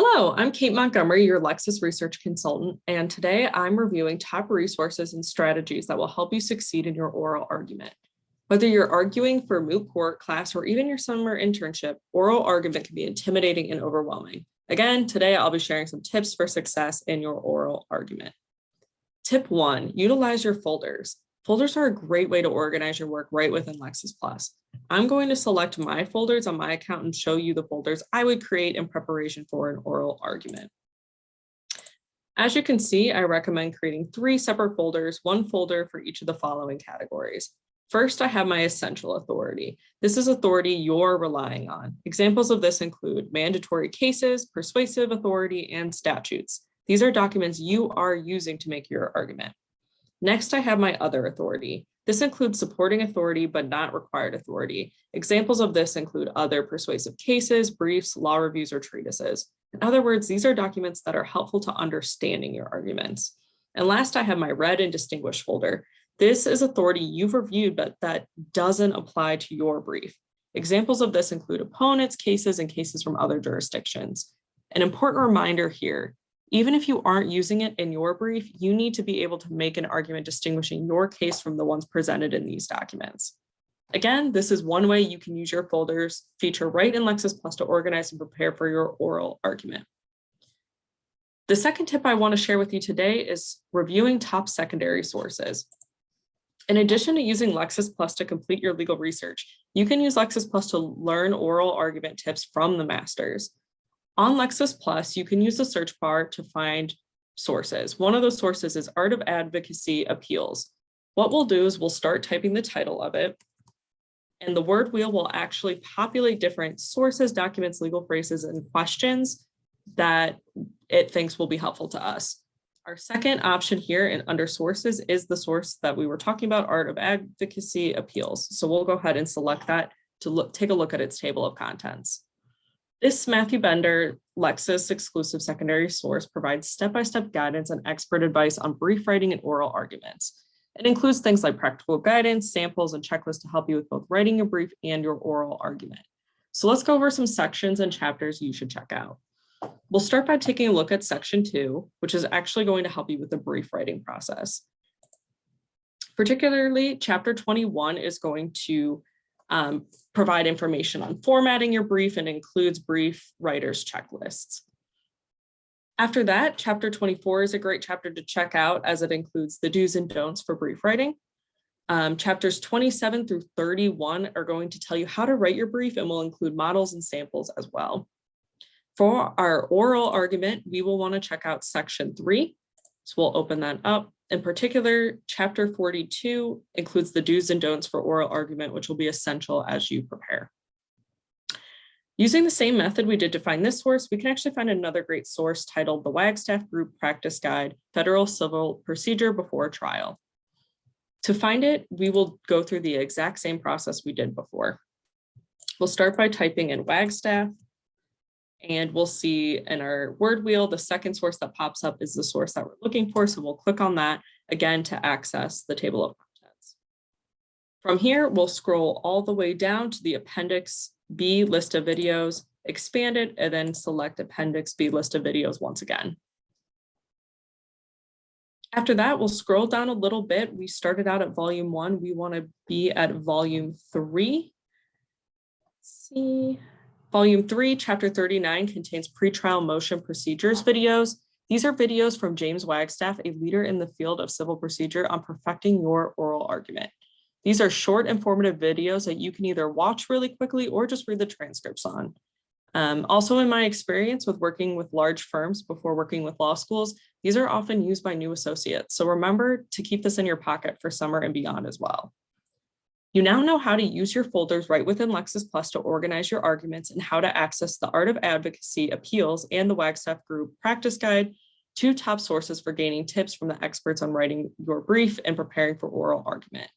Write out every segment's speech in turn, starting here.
Hello, I'm Kate Montgomery, your Lexis Research Consultant, and today I'm reviewing top resources and strategies that will help you succeed in your oral argument. Whether you're arguing for a moot court, class, or even your summer internship, oral argument can be intimidating and overwhelming. Again, today I'll be sharing some tips for success in your oral argument. Tip 1, utilize your folders. Folders are a great way to organize your work right within Lexis+. I'm going to select my folders on my account and show you the folders I would create in preparation for an oral argument. As you can see, I recommend creating 3 separate folders, one folder for each of the following categories. First, I have my essential authority. This is authority you're relying on. Examples of this include mandatory cases, persuasive authority, and statutes. These are documents you are using to make your argument. Next, I have my other authority. This includes supporting authority, but not required authority. Examples of this include other persuasive cases, briefs, law reviews, or treatises. In other words, these are documents that are helpful to understanding your arguments. And last, I have my read and distinguished folder. This is authority you've reviewed, but that doesn't apply to your brief. Examples of this include opponents, cases, and cases from other jurisdictions. An important reminder here, even if you aren't using it in your brief, you need to be able to make an argument distinguishing your case from the ones presented in these documents. Again, this is one way you can use your folders feature right in Lexis+ to organize and prepare for your oral argument. The second tip I want to share with you today is reviewing top secondary sources. In addition to using Lexis+ to complete your legal research, you can use Lexis+ to learn oral argument tips from the masters. On Lexis+, you can use the search bar to find sources. One of those sources is Art of Advocacy Appeals. What we'll do is we'll start typing the title of it, and the word wheel will actually populate different sources, documents, legal phrases, and questions that it thinks will be helpful to us. Our second option here and under sources is the source that we were talking about, Art of Advocacy Appeals. So we'll go ahead and select that to take a look at its table of contents. This Matthew Bender Lexis exclusive secondary source provides step-by-step guidance and expert advice on brief writing and oral arguments. It includes things like practical guidance, samples, and checklists to help you with both writing your brief and your oral argument. So let's go over some sections and chapters you should check out. We'll start by taking a look at section 2, which is actually going to help you with the brief writing process. Particularly, chapter 21 is going to provide information on formatting your brief and includes brief writer's checklists. After that, chapter 24 is a great chapter to check out as it includes the do's and don'ts for brief writing. Chapters 27 through 31 are going to tell you how to write your brief and will include models and samples as well. For our oral argument, we will want to check out section 3. So we'll open that up. In particular, chapter 42 includes the do's and don'ts for oral argument, which will be essential as you prepare. Using the same method we did to find this source, we can actually find another great source titled the Wagstaff Group Practice Guide, Federal Civil Procedure Before Trial. To find it, we will go through the exact same process we did before. We'll start by typing in Wagstaff, and we'll see in our word wheel, the second source that pops up is the source that we're looking for. So we'll click on that again to access the table of contents. From here, we'll scroll all the way down to the Appendix B list of videos, expand it, and then select Appendix B list of videos once again. After that, we'll scroll down a little bit. We started out at volume 1. We want to be at volume 3. Let's see. Volume 3, chapter 39 contains pretrial motion procedures videos. These are videos from James Wagstaff, a leader in the field of civil procedure on perfecting your oral argument. These are short, informative videos that you can either watch really quickly or just read the transcripts on. Also, in my experience with working with large firms before working with law schools, these are often used by new associates. So remember to keep this in your pocket for summer and beyond as well. You now know how to use your folders right within Lexis+ to organize your arguments and how to access the Art of Advocacy Appeals and the Wagstaff Group Practice Guide, 2 top sources for gaining tips from the experts on writing your brief and preparing for oral argument.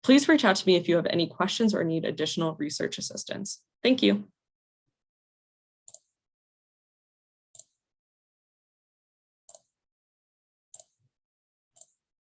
Please reach out to me if you have any questions or need additional research assistance. Thank you.